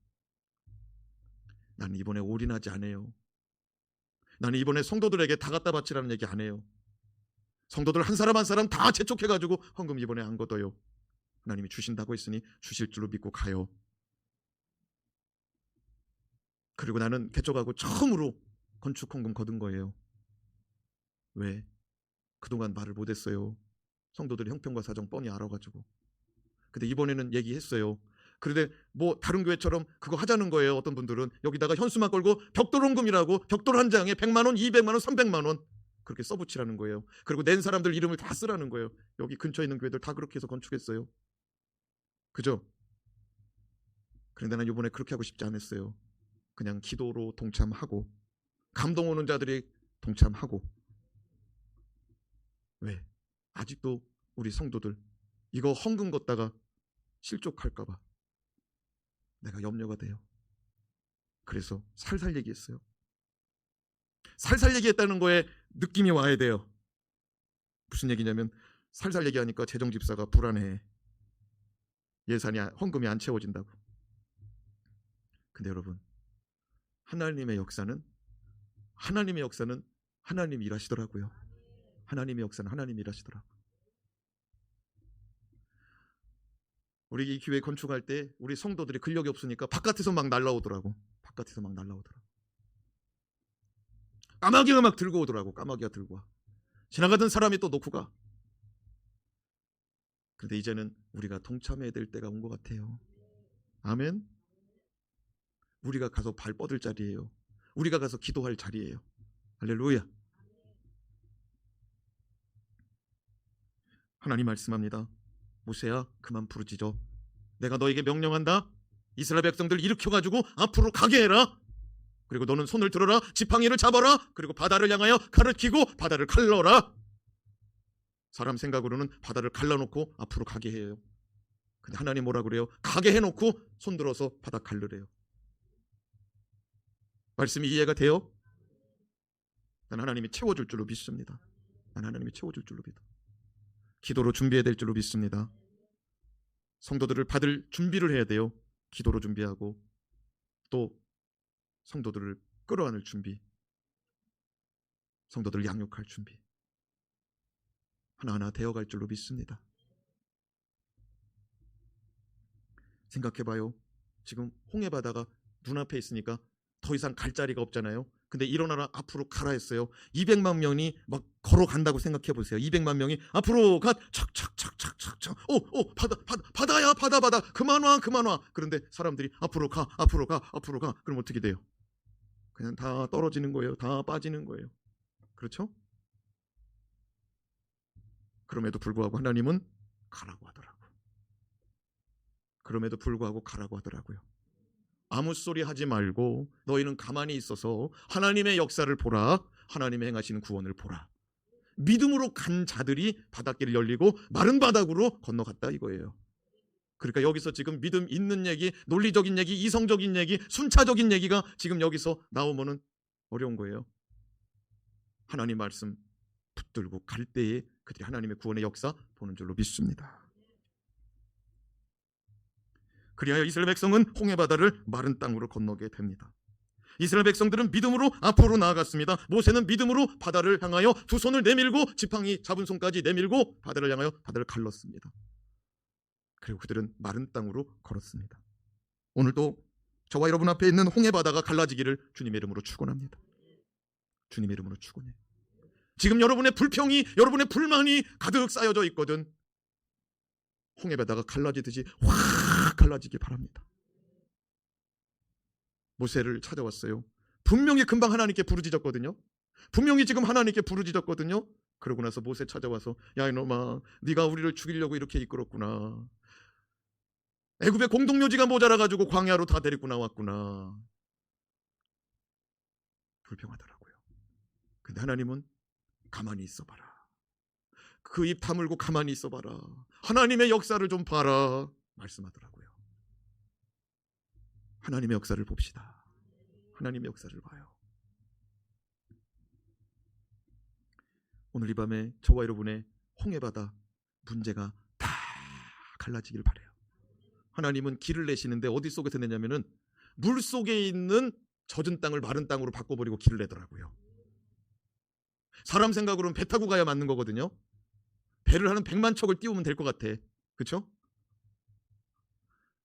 Speaker 1: 나는 이번에 올인하지 않아요. 나는 이번에 성도들에게 다 갖다 바치라는 얘기 안 해요. 성도들 한 사람 한 사람 다 재촉해가지고 헌금 이번에 안 걷어요. 하나님이 주신다고 했으니 주실 줄로 믿고 가요. 그리고 나는 개척하고 처음으로 건축 헌금 거둔 거예요. 왜? 그동안 말을 못했어요. 성도들이 형편과 사정 뻔히 알아가지고. 근데 이번에는 얘기했어요. 그런데 뭐 다른 교회처럼 그거 하자는 거예요. 어떤 분들은 여기다가 현수막 걸고 벽돌 헌금이라고 벽돌 한 장에 100만 원, 200만 원, 300만 원 그렇게 써붙이라는 거예요. 그리고 낸 사람들 이름을 다 쓰라는 거예요. 여기 근처에 있는 교회들 다 그렇게 해서 건축했어요. 그죠? 그런데 난 이번에 그렇게 하고 싶지 않았어요. 그냥 기도로 동참하고 감동 오는 자들이 동참하고. 왜? 아직도 우리 성도들 이거 헌금 걷다가 실족할까 봐 내가 염려가 돼요. 그래서 살살 얘기했어요. 살살 얘기했다는 거에 느낌이 와야 돼요. 무슨 얘기냐면 살살 얘기하니까 재정집사가 불안해. 예산이 헌금이 안 채워진다고. 근데 여러분, 하나님의 역사는 하나님이 일하시더라고요. 하나님의 역사는 하나님이 일하시더라고요. 우리 이 교회 건축할 때 우리 성도들이 근력이 없으니까 바깥에서 막 날라오더라고. 까마귀가 막 들고 오더라고. 까마귀가 들고 와. 지나가던 사람이 또 놓고 가. 그런데 이제는 우리가 동참해야 될 때가 온 것 같아요. 아멘. 우리가 가서 발 뻗을 자리예요. 우리가 가서 기도할 자리예요. 할렐루야. 하나님 말씀합니다. 모세야, 그만 부르짖어. 내가 너에게 명령한다. 이스라엘 백성들 일으켜가지고 앞으로 가게 해라. 그리고 너는 손을 들어라. 지팡이를 잡아라. 그리고 바다를 향하여 칼을 켜고 바다를 갈라라. 사람 생각으로는 바다를 갈라놓고 앞으로 가게 해요. 근데 하나님 뭐라 그래요? 가게 해놓고 손 들어서 바다 갈르래요. 말씀이 이해가 돼요? 난 하나님이 채워줄 줄로 믿습니다. 기도로 준비해야 될 줄로 믿습니다. 성도들을 받을 준비를 해야 돼요. 기도로 준비하고 또 성도들을 끌어안을 준비, 성도들을 양육할 준비 하나하나 되어갈 줄로 믿습니다. 생각해봐요. 지금 홍해바다가 눈앞에 있으니까 더 이상 갈 자리가 없잖아요. 근데 일어나라, 앞으로 가라 했어요. 200만 명이 막 걸어간다고 생각해보세요. 200만 명이 앞으로 가. 착착착착착착. 바다야, 바다. 그만 와. 그런데 사람들이 앞으로 가. 그럼 어떻게 돼요? 그냥 다 떨어지는 거예요. 다 빠지는 거예요. 그렇죠? 그럼에도 불구하고 하나님은 가라고 하더라고요. 아무 소리 하지 말고 너희는 가만히 있어서 하나님의 역사를 보라. 하나님의 행하시는 구원을 보라. 믿음으로 간 자들이 바닷길을 열리고 마른 바닥으로 건너갔다 이거예요. 그러니까 여기서 지금 믿음 있는 얘기, 논리적인 얘기, 이성적인 얘기, 순차적인 얘기가 지금 여기서 나오면은 어려운 거예요. 하나님 말씀 붙들고 갈 때에 그들이 하나님의 구원의 역사 보는 줄로 믿습니다. 그리하여 이스라엘 백성은 홍해바다를 마른 땅으로 건너게 됩니다. 이스라엘 백성들은 믿음으로 앞으로 나아갔습니다. 모세는 믿음으로 바다를 향하여 두 손을 내밀고 지팡이 잡은 손까지 내밀고 바다를 향하여 바다를 갈랐습니다. 그리고 그들은 마른 땅으로 걸었습니다. 오늘도 저와 여러분 앞에 있는 홍해바다가 갈라지기를 주님의 이름으로 축원합니다. 주님의 이름으로 축원해요. 지금 여러분의 불평이, 여러분의 불만이 가득 쌓여져 있거든. 홍해바다가 갈라지듯이 확 갈라지기 바랍니다. 모세를 찾아왔어요. 분명히 금방 하나님께 부르짖었거든요. 그러고 나서 모세 찾아와서 야 이놈아, 네가 우리를 죽이려고 이렇게 이끌었구나. 애굽의 공동묘지가 모자라가지고 광야로 다 데리고 나왔구나. 불평하더라고요. 근데 하나님은 가만히 있어봐라. 그 입 다물고 가만히 있어봐라. 하나님의 역사를 좀 봐라. 말씀하더라고요. 하나님의 역사를 봅시다. 하나님의 역사를 봐요. 오늘 이 밤에 저와 여러분의 홍해바다 문제가 다 갈라지길 바라요. 하나님은 길을 내시는데 어디 속에서 내냐면은 물 속에 있는 젖은 땅을 마른 땅으로 바꿔버리고 길을 내더라고요. 사람 생각으로는 배 타고 가야 맞는 거거든요. 배를 하는 100만 척을 띄우면 될 것 같아. 그렇죠?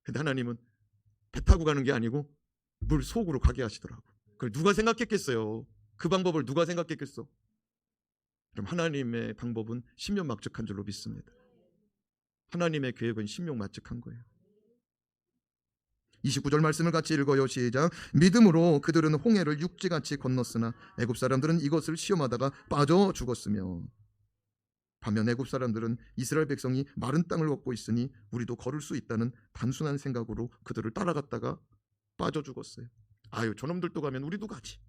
Speaker 1: 근데 하나님은 배 타고 가는 게 아니고 물 속으로 가게 하시더라고. 그걸 누가 생각했겠어요? 그 방법을 누가 생각했겠어? 그럼 하나님의 방법은 신명막측한 줄로 믿습니다. 하나님의 계획은 신명막측한 거예요. 29절 말씀을 같이 읽어요. 시작. 믿음으로 그들은 홍해를 육지같이 건넜으나 애굽 사람들은 이것을 시험하다가 빠져 죽었으며 반면 애굽 사람들은 이스라엘 백성이 마른 땅을 걷고 있으니 우리도 걸을 수 있다는 단순한 생각으로 그들을 따라갔다가 빠져 죽었어요. 아유 저놈들도 가면 우리도 가지.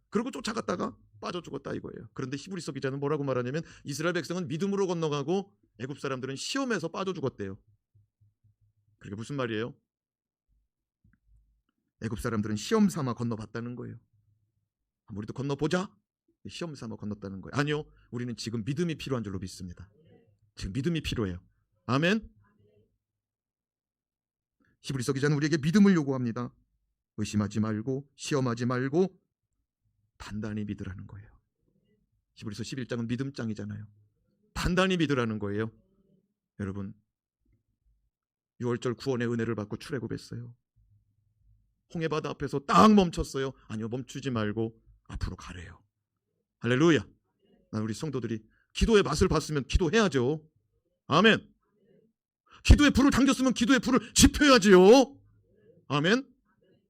Speaker 1: 그리고 쫓아갔다가 빠져 죽었다 이거예요. 그런데 히브리서 기자는 뭐라고 말하냐면 이스라엘 백성은 믿음으로 건너가고 애굽 사람들은 시험에서 빠져 죽었대요. 그게 무슨 말이에요? 애굽 사람들은 시험 삼아 건너봤다는 거예요. 우리도 건너보자. 시험 삼아 건넜다는 거예요. 아니요, 우리는 지금 믿음이 필요한 줄로 믿습니다. 지금 믿음이 필요해요. 아멘. 히브리서 기자는 우리에게 믿음을 요구합니다. 의심하지 말고 시험하지 말고 단단히 믿으라는 거예요. 히브리서 11장은 믿음장이잖아요. 단단히 믿으라는 거예요. 여러분 6월절 구원의 은혜를 받고 출애굽했어요. 홍해바다 앞에서 딱 멈췄어요. 아니요, 멈추지 말고 앞으로 가래요. 할렐루야. 난 우리 성도들이 기도의 맛을 봤으면 기도해야죠. 아멘. 기도의 불을 당겼으면 기도의 불을 지펴야지요. 아멘.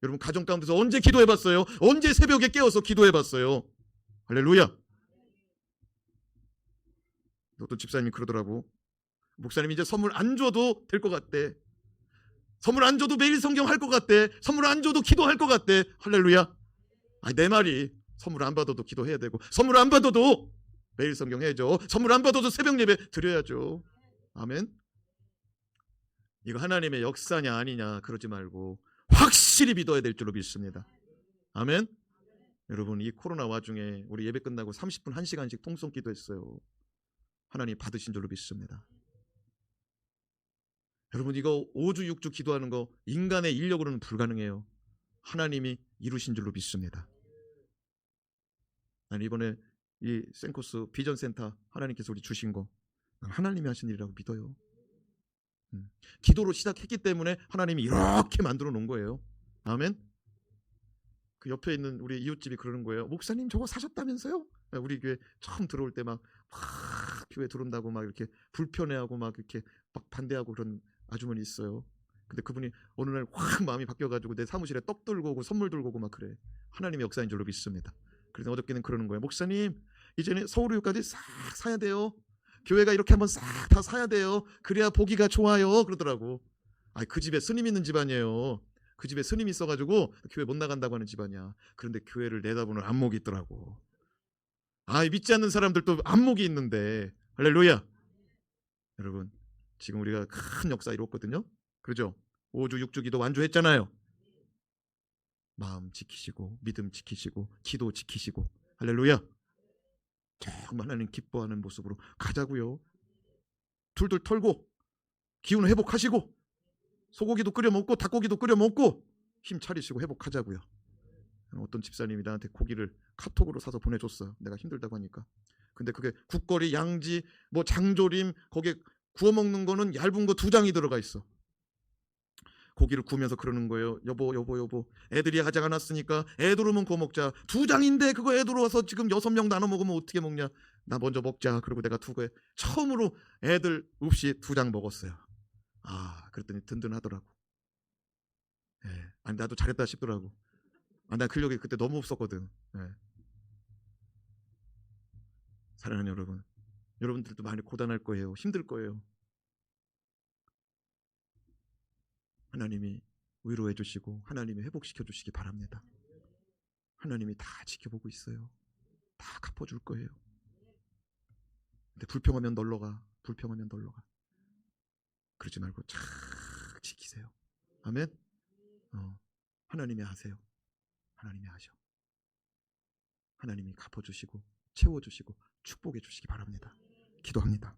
Speaker 1: 여러분 가정 가운데서 언제 기도해봤어요? 언제 새벽에 깨어서 기도해봤어요? 할렐루야. 어떤 집사님이 그러더라고. 목사님 이제 선물 안 줘도 될 것 같대. 선물 안 줘도 매일 성경 할 것 같대. 선물 안 줘도 기도할 것 같대. 할렐루야. 아니, 내 말이 선물 안 받아도 기도해야 되고 선물 안 받아도 매일 성경 해야죠. 선물 안 받아도 새벽 예배 드려야죠. 아멘. 이거 하나님의 역사냐 아니냐 그러지 말고 확실히 믿어야 될 줄로 믿습니다. 아멘. 여러분 이 코로나 와중에 우리 예배 끝나고 30분 1시간씩 통성 기도했어요. 하나님 받으신 줄로 믿습니다. 여러분 이거 5주 6주 기도하는 거 인간의 인력으로는 불가능해요. 하나님이 이루신 줄로 믿습니다. 난 이번에 이 센코스 비전센터 하나님께서 우리 주신 거 하나님이 하신 일이라고 믿어요. 기도로 시작했기 때문에 하나님이 이렇게 만들어 놓은 거예요. 아멘. 그 옆에 있는 우리 이웃집이 그러는 거예요. 목사님 저거 사셨다면서요? 우리 교회 처음 들어올 때 막 교회 들어온다고 막 이렇게 불편해하고 막 이렇게 막 반대하고 그런 아주머니 있어요. 근데 그분이 어느 날 확 마음이 바뀌어가지고 내 사무실에 떡 들고 오고 선물 들고 오고 막 그래. 하나님의 역사인 줄로 믿습니다. 그래서 어저께는 그러는 거예요. 목사님 이제는 서울의료까지 싹 사야 돼요. 교회가 이렇게 한번 싹 다 사야 돼요. 그래야 보기가 좋아요. 그러더라고. 아, 그 집에 스님 있는 집안이에요. 그 집에 스님 있어가지고 교회 못 나간다고 하는 집안이야. 그런데 교회를 내다보는 안목이 있더라고. 아, 믿지 않는 사람들도 안목이 있는데. 할렐루야. 여러분 지금 우리가 큰 역사 이뤘거든요. 그렇죠? 5주 6주 기도 완주했잖아요. 마음 지키시고 믿음 지키시고 기도 지키시고 할렐루야. 정말 하나님 기뻐하는 모습으로 가자고요. 둘둘 털고 기운 회복하시고 소고기도 끓여 먹고 닭고기도 끓여 먹고 힘 차리시고 회복하자고요. 어떤 집사님이 나한테 고기를 카톡으로 사서 보내줬어요. 내가 힘들다고 하니까. 근데 그게 국거리, 양지, 뭐 장조림 거기에 구워 먹는 거는 얇은 거 2장이 들어가 있어. 고기를 구우면서 그러는 거예요. 여보 애들이 아직 안 왔으니까 애들오면 구워 먹자. 2장인데 그거 애들 와서 지금 6명 나눠 먹으면 어떻게 먹냐. 나 먼저 먹자. 그리고 내가 2개 처음으로 애들 없이 2장 먹었어요. 아, 그랬더니 든든하더라고. 예. 아니 나도 잘했다 싶더라고. 아, 나 근력이 그때 너무 없었거든. 예. 사랑하는 여러분, 여러분들도 많이 고단할 거예요. 힘들 거예요. 하나님이 위로해 주시고 하나님이 회복시켜 주시기 바랍니다. 하나님이 다 지켜보고 있어요. 다 갚아줄 거예요. 근데 불평하면 널러가. 불평하면 널러가. 그러지 말고 착 지키세요. 아멘. 하나님이 하세요. 하나님이 하셔. 하나님이 갚아주시고 채워주시고 축복해 주시기 바랍니다. 기도합니다.